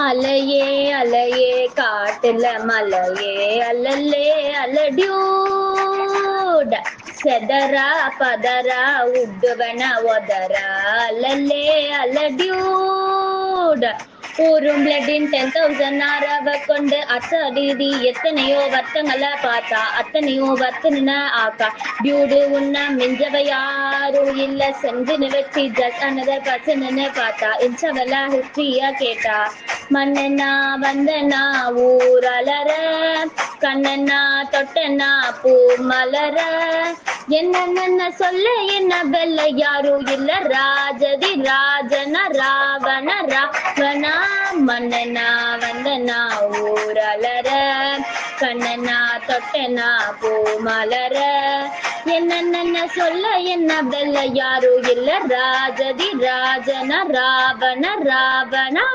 அலையே அலையே காட்டுல மலையே அல்லல்லே அலடியூட செதரா பதரா உடுவன ஒதரா அல்லல்லே அலடியூட ஊரும் பிளட்டின் 10,000 ஆரவ கொண்டு அசடிதி எத்தனையோ வர்த்தங்களை பார்த்தா அத்தனையோ வர்த்தன ஆக்கா டியூடு உன்ன மிஞ்சவ யாரும் இல்ல செஞ்சுன்னு வச்சு ஜஸ்ட் அனதர் பர்சன்னு பார்த்தா இன்சவல ஹிஸ்டரியா கேட்டா மண்ணனா வந்தனா ஊரலர கண்ணனா தொட்டனா பூ மலர என்ன சொல்ல என்ன வெல்ல யாரும் இல்ல ராஜதி ராஜன ராவண ராவணா மன்னனா வந்தனா ஊரலர கண்ணனா தொட்டனா பூ மலர என்ன சொல்ல என்ன வெல்ல யாரும் இல்ல ராஜதி ராஜன ராவண ராவணா.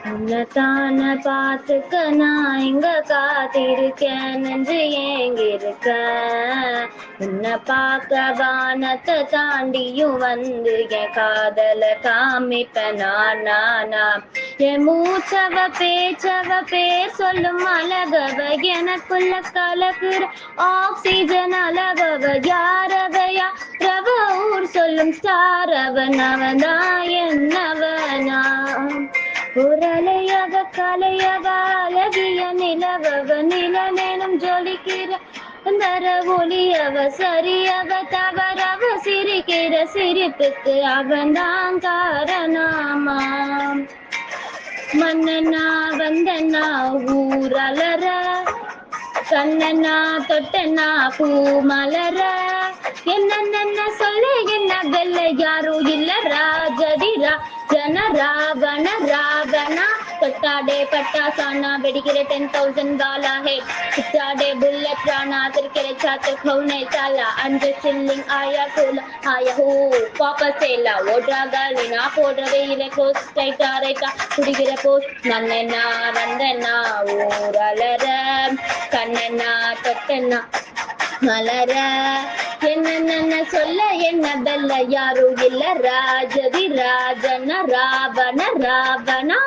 உன்னதான பார்த்துக்க நான் இங்க காத்திருக்கேன் நெஞ்சு ஏங்கிருக்க உன்னை பார்க்க வானத்தை தாண்டியும் வந்து என் காதல காமிப்ப நானா என் மூச்சவ பேச்சவ பேர் சொல்லும் அழகவ எனக்குள்ள கலக்குற ஆக்சிஜன் அழகவ யாரவையா ரவ ஊர் சொல்லும் ஸ்டாரவன் அவன்தான் என்னவனா உரலையவ கலையவ அழகிய நிலவவ நிலநேனும் ஜொலிக்கிற தர ஒளியவ சரியவ தவறவ சிரிக்கிற சிரிப்புக்கு அவன்தான் காரணமாம் மன்னனா வந்தனா ஊரலர கண்ணனா தொட்டனா பூ மலர என்ன சொல்ல என்ன வெல்ல யாரும் இல்ல ராஜதி ராஜன ராவண ராவணா தொட்டாடே பட்டாசானா வெடிக்கிற 10,000 காலா ஹெட் சிட்டாடே புல்லட் ராணா திருக்கிற சாத்து கவுனை சாலா அஞ்சு சில்லிங் ஆயா கூல ஆயா ஹூ பாப்பா சேலா ஓடுறாங்க நான் போடுற வெயில கோஸ் டைட்டா ரைட்டா குடிக்கிற போஸ் நன்னனா வந்தனா ஊரலர கண்ணனா தொட்டனா மலர என்ன சொல்ல என்ன வெல்ல யாரும் இல்ல ராஜதி ராஜன ராவண ராவணா.